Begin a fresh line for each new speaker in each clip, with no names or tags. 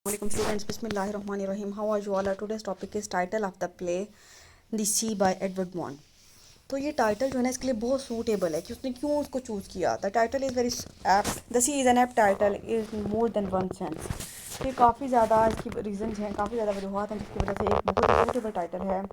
Assalamualaikum students, Bismillahirrahmanirrahim. How are you all? Today's topic is title of the play The Sea by Edward Bond. तो ये title जो है ना इसके लिए बहुत सूटेबल है कि उसने क्यों उसको चूज़ किया. The title is very apt. The sea is an apt title is more than one sense. ये काफ़ी ज़्यादा इसकी रीजन हैं, काफ़ी ज़्यादा वजूहत हैं जिसकी वजह से एक बहुत ही सूटेबल टाइटल है.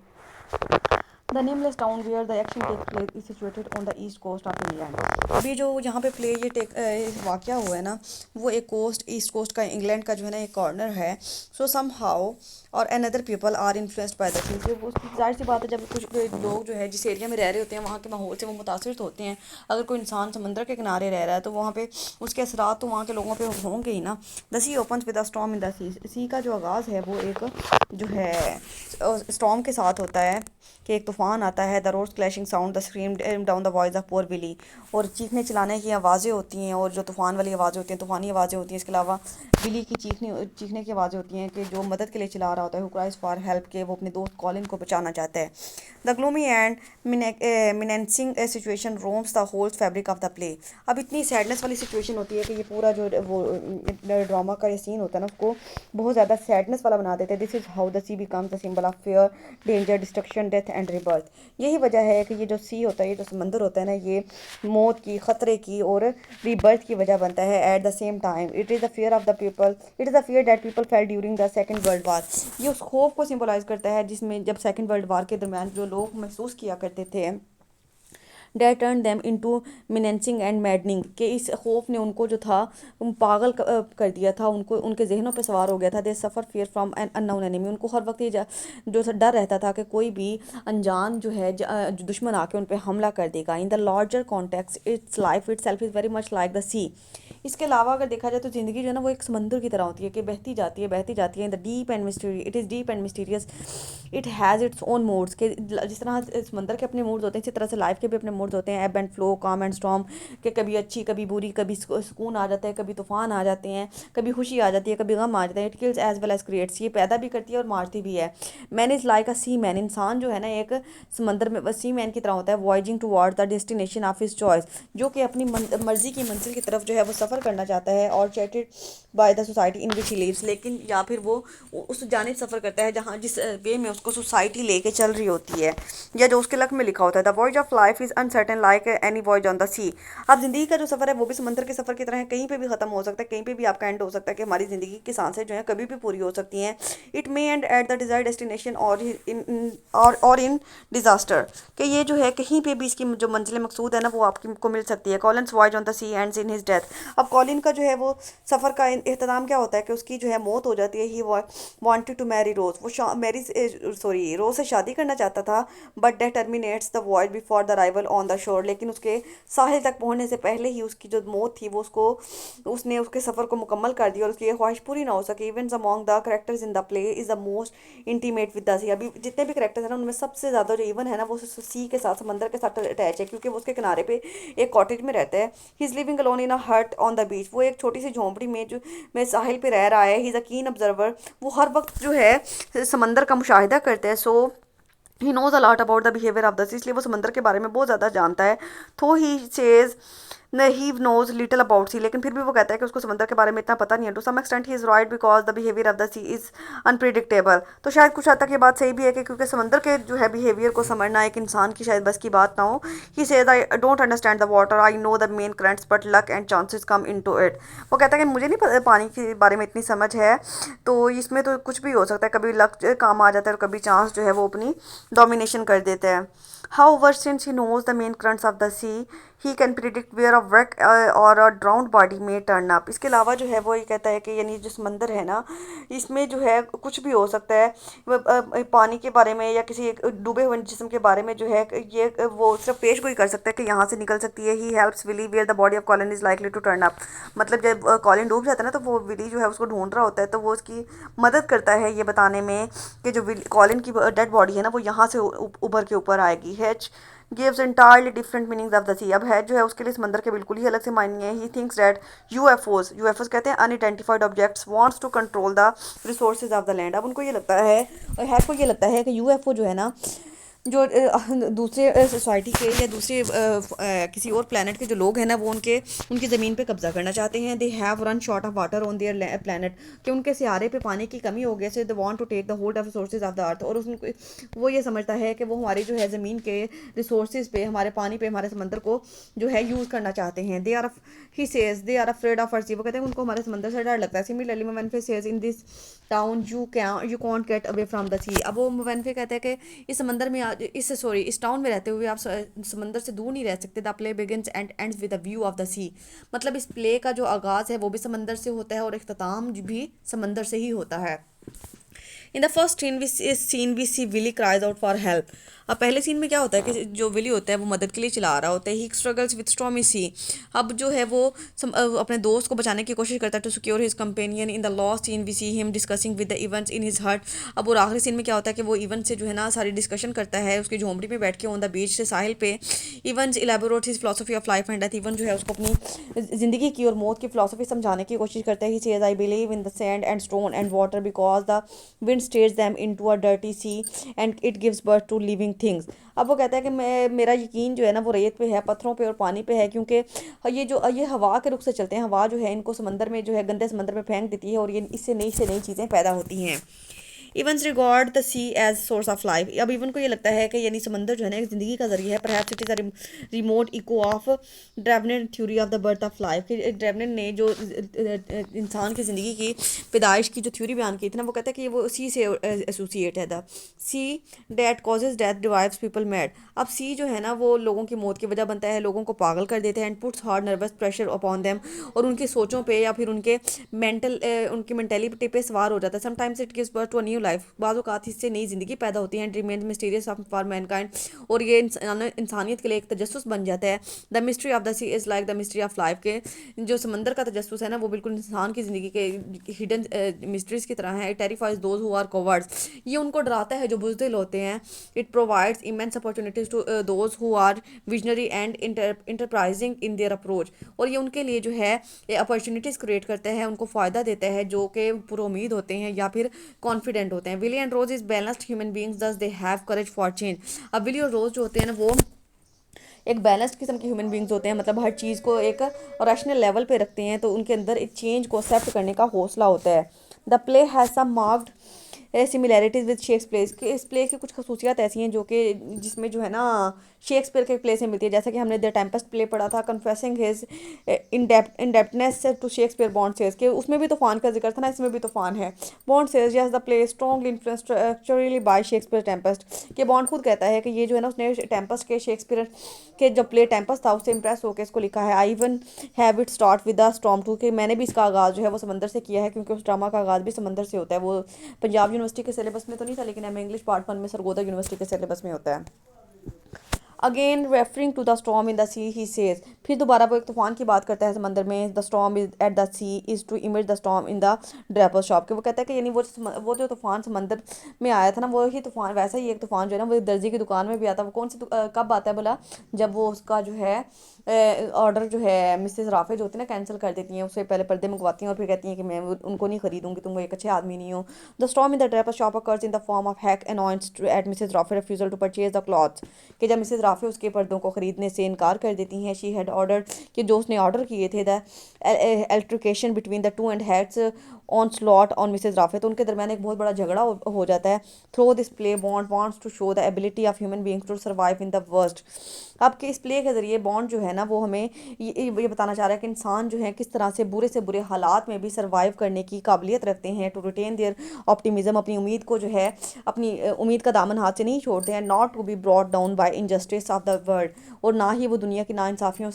The nameless town where the action take place is situated on the east coast of England. अभी जो यहाँ पे प्ले ये वाक़या हुआ है ना, वो एक ईस्ट कोस्ट का इंग्लैंड का जो है ना एक कॉर्नर है. So somehow or another people are influenced by the sea. वो जाहिर सी बात है, जब कुछ लोग जो है जिस एरिया में रह रहे होते हैं वहाँ के माहौल से वो मुतासर होते हैं. अगर कोई इंसान समंदर के किनारे रह रहा है तो वहाँ पे उसके असरात तो वहाँ के लोगों पे होंगे ही ना. The sea opens with a storm in the sea का जो आगाज़ है वो एक जो है स्टॉर्म के साथ होता है कि एक तूफ़ान आता है. The roads clashing sound the scream down the voice of poor Willy. और चीखने चिल्लाने की आवाज़ें होती हैं और जो तूफ़ान वाली आवाज़ें होती हैं, तूफ़ानी आवाज़ें होती हैं. इसके अलावा विली की चीखने की आवाज़ें होती हैं कि जो मदद के लिए चिल्ला रहा होता है, हु क्राइज फॉर हेल्प, के वो अपने दोस्त कॉलिन को बचाना चाहता है. The gloomy and menacing situation roams the whole fabric of the play. अब इतनी सैडनेस वाली सिचुएशन होती है कि ये पूरा जो वो ड्रामा का ये सीन होता है ना, उसको बहुत ज़्यादा सैडनेस वाला बना देते हैं. This is how the sea becomes the symbol of fear, danger, destruction, death and rebirth. यही वजह है कि ये जो सी होता है, ये जो समंदर होता है ना, ये मौत की, ख़तरे की और रीबर्थ की वजह बनता है. At the same time it is the fear of the people, it is the fear that people felt during the second world war. ये उस खौफ को सिंबलाइज करता है जिसमें जब सेकंड वर्ल्ड वार के दरमियान जो लोग महसूस किया करते थे. That turn them into menacing and maddening, कि इस खौफ ने उनको जो था पागल कर दिया था, उनको उनके जहनों पे सवार हो गया था. They suffer fear from an unknown enemy. उनको हर वक्त ये जो डर रहता था कि कोई भी अनजान जो है दुश्मन आके उन पर हमला कर देगा. In the larger context it's life itself is very much like the sea. इसके अलावा अगर देखा जाए तो ज़िंदगी जो है ना वो एक समंदर की तरह होती है कि बहती जाती है, बहती जाती है. In the deep and mystery it is deep and mysterious. It has its own moods, के जिस तरह समंदर के अपने मूड्स होते हैं, इसी तरह से लाइफ के भी अपने मूड्स होते हैं. एब एंड फ्लो, काम एंड स्टॉर्म, कि कभी अच्छी कभी बुरी, कभी सुकून आ जाता है, कभी तूफान आ जाते हैं, कभी खुशी आ जाती है, कभी गम आ जाता है. It kills as well as creates. ये पैदा भी करती है और मारती भी है. Man is like a sea man. इंसान जो है ना एक समंदर में सी मैन की तरह होता है. Voyaging toward the destination of his choice, जो कि अपनी मर्जी की मंजिल की तरफ जो है वो सफ़र करना चाहता है. और cheated by the society in which he lives, लेकिन या फिर वो उस जानिब सफ़र करता है जहाँ जिस वे में उसको सोसाइटी लेके चल रही होती है या जो उसके लक में लिखा होता है. The voyage of life is uncertain like any voyage on the sea. अब ज़िंदगी का जो सफ़र है वो भी समंदर के सफ़र की तरह है. कहीं पे भी ख़त्म हो सकता है, कहीं पे भी आपका एंड हो सकता है कि हमारी ज़िंदगी की सांसें जो हैं कभी भी पूरी हो सकती हैं. It may and at the desire destination और इन डिज़ास्टर, कि ये जो है कहीं पे भी इसकी जो मंजिल मकसूद है ना वो आपकी को मिल सकती है. Colin's voyage on the sea ends in his death. अब कॉलिन का जो है वो सफ़र का एहतमाम क्या होता है कि उसकी जो है मौत हो जाती है. He wanted to marry Rose. वो रोज से शादी करना चाहता था. But death terminates the voyage before the arrival on the shore. लेकिन उसके साहिल तक पहुंचने से पहले ही उसकी जो मौत थी वो उसने उसके सफ़र को मुकम्मल कर दिया और उसकी ये ख्वाहिश पूरी ना हो सके. Even among the characters in the play is the most intimate with the sea. अभी जितने भी करेक्टर्स हैं ना उनमें सबसे ज़्यादा जो इवन है ना वो सी के साथ, समंदर के साथ अटैच है, क्योंकि वो उसके किनारे पे एक कॉटेज में रहता है. He is living alone in a hut on the beach. वो एक छोटी सी झोंपड़ी में जो में साहिल पे रह रहा है. ही इज़ अ कीन ऑब्जर्वर. वो हर वक्त जो है समंदर का मुशाहिदा करते हैं. So he knows a lot about the behaviour of the sea. इसलिए वो समंदर के बारे में बहुत ज़्यादा जानता है. तो he says he knows little about sea, लेकिन फिर भी वो कहता है कि उसको समंदर के बारे में इतना पता नहीं है. To some extent he is right because the behaviour of the sea is unpredictable. तो शायद कुछ हद तक ये बात सही भी है कि क्योंकि समंदर के जो है बिहेवियर को समझना एक इंसान की शायद बस की बात ना हो. He says I don't understand the water, I know the main currents but luck and chances come into it. वो कहता है कि मुझे नहीं पानी के बारे में इतनी समझ है, तो इसमें तो कुछ भी हो सकता है. कभी लक काम आ जाता है और कभी चांस जो है वो अपनी डोमिनेशन कर देते हैं. However, since he knows the main currents of the sea, he can predict where a wreck or a drowned body may turn up. इसके अलावा जो है वो ये कहता है कि यानी जो समंदर है ना, इसमें जो है कुछ भी हो सकता है. पानी के बारे में या किसी एक डूबे हुए जिस्म के बारे में जो है ये वो सिर्फ पेश गोई कर सकता है कि यहाँ से निकल सकती है. He helps Willy where the body of Colin is likely to turn up. मतलब जब कॉलिन डूब जाता है ना तो वो विली जो है उसको ढूंढ रहा होता है, तो वो उसकी मदद करता है ये बताने में कि जो कॉलिन की डेड बॉडी है ना वो यहाँ से उभर के ऊपर आएगी. Hatch gives entirely different meanings of the sea. अब है जो है उसके लिए समंदर के बिल्कुल ही अलग से मायने हैं. ही थिंक्स दैट यूएफओज कहते हैं unidentified objects wants to control the resources of the land. अब उनको ये लगता है और हैक को ये लगता है कि यूएफओ जो है ना जो दूसरे सोसाइटी के या दूसरे किसी और प्लानट के जो लोग हैं ना, वो उनकी ज़मीन पे कब्जा करना चाहते हैं। They have run short of water on their planet, कि उनके सियारे पे पानी की कमी हो गई, so they want to take the hold of resources of the earth. और उसको वो ये समझता है कि वो हमारी जो है ज़मीन के रिसोर्सेज पे, हमारे पानी पे, हमारे समंदर को जो है यूज़ करना चाहते हैं। They are he says they are afraid of earth, वो कहते हैं उनको हमारे समंदर से डर लगता है। Similarly Mafanwy says in this town you can't get away from the sea. अब वो मोवेनफे कहते हैं कि इस समंदर में इस टाउन में रहते हुए आप समंदर से दूर नहीं रह सकते। The play begins and ends with the view of the sea, मतलब इस प्ले का जो आगाज़ है वो भी समंदर से होता है और इख्तिताम भी समंदर से ही होता है। In the first scene we see Willy cries out for help. अब पहले सीन में क्या होता है कि जो विली होता है वो मदद के लिए चिल्ला रहा होता है। ही स्ट्रगल्स विद स्टॉर्मी सी। अब जो है वो अपने दोस्त को बचाने की कोशिश करता है to secure his companion. In the last scene we see him discussing with the events in his heart. अब और आखिरी सीन में क्या होता है कि वो इवन से जो है ना सारी डिस्कशन करता है उसकी झोंपड़ी में बैठ के ऑन द बीच से साहिल पे। Even elaborate his philosophy of life and death. Even जो है उसको अपनी ज़िंदगी की और मौत की फिलोसफी समझाने की कोशिश करता है। He says I believe in the sand and stone and water because the wind stirs them into a dirty sea and it gives birth to living things. अब वो कहता है कि मेरा यकीन जो है ना वो रेत पे है, पत्थरों पे और पानी पे है, क्योंकि ये हवा के रुख से चलते हैं। हवा जो है इनको समंदर में जो है गंदे समंदर में फेंक देती है और ये इससे नई से नई चीज़ें पैदा होती हैं। Evens regard the sea as source of life. अब इवन को ये लगता है कि यानी समंदर जो है ना एक ज़िंदगी का जरिया है। Perhaps it is a remote echo of Darwinian theory of the birth of life. कि ड्रेवनेट ने जो इंसान की ज़िंदगी की पैदाइश की जो थ्योरी बयान की थी ना, वो कहता है कि वो उसी से एसोसिएट है। The sea that causes death drives people mad. अब सी जो है ना वो लोगों की मौत की वजह बनता है, लोगों को पागल कर देते हैं। And puts hard nervous pressure upon them, और उनकी सोचों पे या फिर उनकी मेंटेलिटी पे सवार हो जाता है। Sometimes it gives birth to a new life. बाज़ औक़ात इससे नई ज़िंदगी पैदा होती है। And remains mysterious for mankind, और ये इंसानियत के लिए एक तजस्सुस बन जाता है। The mystery of the sea is like the mystery of life. के जो समंदर का तजस्सुस है ना वो बिल्कुल इंसान की ज़िंदगी के हिडन मिस्ट्रीज़ की तरह है। It terrifies those who are cowards. ये उनको डराता है जो बुज़दिल होते हैं। It provides immense opportunities to those who are visionary and enterprising in their approach. और ये उनके लिए जो है ये अपॉर्चुनिटीज़ क्रिएट करता है, उनको फ़ायदा देता है जो कि पुरुमीद होते हैं या फिर कॉन्फिडेंट होते हैं। Willy and Rose is balanced human beings thus they have courage for change. अब विली और रोज जो होते हैं ना वो एक बैलेंस्ड किस्म के ह्यूमन बींग्स होते हैं, मतलब हर चीज़ को एक रैशनल लेवल पे रखते हैं, तो उनके अंदर एक चेंज को एक्सेप्ट करने का हौसला होता है। The play has some marked similarities with Shakespeare. के इस प्ले की कुछ खसूसियात ऐसी हैं जो कि जिसमें जो है ना शेक्सपियर के प्ले से मिलती है। जैसे कि हमने द टेम्पेस्ट प्ले पढ़ा था, confessing his indebtedness to Shakespeare. Bond says के उसमें भी तूफान का जिक्र था ना, इसमें भी तूफान है। Bond says yes the play strongly influenced structurally bye Shakespeare Tempest. के बॉन्ड खुद कहता है कि ये जो है ना उसने टेम्पेस्ट के शेक्सपियर के जब प्ले टेम्पेस्ट था उससे इंप्रेस होकर इसको लिखा है। I even have it start with the storm too, कि मैंने भी इसका आगाज़ जो है वो समंदर से किया है, क्योंकि उस ड्रामा का आगाज़ भी समंदर से होता है। वो पंजाब यूनिवर्सिटी के सिलेबस में तो नहीं था, लेकिन एम इंग्लिश पार्ट 1 में सरगोदा यूनिवर्सिटी के सिलेबस में होता है। Again referring to the storm in the sea he says, फिर दोबारा वो एक तूफान की बात करता है समंदर में। The storm is at the sea is to image the storm in the draper shop. के वो कहता है कि यानी वो जो तूफान समंदर में आया था ना, वो ही तूफान वैसा ही एक तूफान जो है ना वो दर्जी की दुकान में भी आता है। वो कौन सी कब आता है बोला, जब वो उसका जो है ऑर्डर जो है मिसेस राफे जो होती है ना कैंसिल कर देती हैं, उससे पहले पर्दे मंगवाती हैं और फिर कहती हैं कि मैं उनको नहीं खरीदूंगी, तुम वो एक अच्छे आदमी नहीं हो। The storm in the draper shop occurs in the form of Hatch annoyance at Mrs Rafi refusal to purchase the clothes. कि जब मिसेस राफे उसके पर्दों को खरीदने से इनकार कर देती हैं। शी हैड ऑर्डर, कि जो उसने ऑर्डर किए थे, the altercation between the two and Hatch's onslaught on Mrs Rafi, तो उनके दरमियान एक बहुत बड़ा झगड़ा हो जाता है। Through this play Bond wants to show the ability of human beings to survive in the worst. अब के इस प्ले के ज़रिए बॉन्ड जो है ना वो हमें ये बताना चाह रहा है कि इंसान जो है किस तरह से बुरे हालात में भी सर्वाइव करने की काबिलियत रखते हैं। टू रिटेन देयर ऑप्टिमिज्म, अपनी उम्मीद को जो है अपनी उम्मीद का दामन हाथ से नहीं छोड़ते हैं। Not to be brought down by injustice of the world, और ना ही वो दुनिया की नाइंसाफ़ियों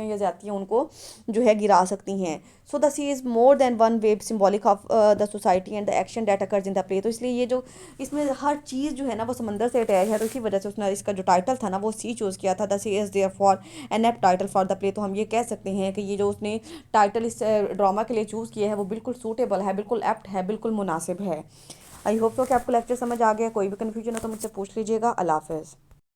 या ज़्यादतियाँ उनको जो है गिरा सकती हैं। So the sea is more than one way symbolic of the society and the action that occurs in the play. तो इसलिए ये जो इसमें हर चीज़ जो है ना वो समंदर से अटैच है, तो इसी वजह से उसने इसका जो टाइटल था ना वो सी चूज़ किया था। The sea is there for an apt title for the play. तो हम ये कह सकते हैं कि ये जो उसने टाइटल इस ड्रामा के लिए चूज़ किया है वो बिल्कुल सूटेबल है, बिल्कुल एप्ट है, बिल्कुल मुनासिब है। आई होप तो कि आपको लेक्चर समझ आ गया। कोई भी कन्फ्यूजन हो तो मुझसे पूछ लीजिएगा। अल्लाह हाफ़िज़।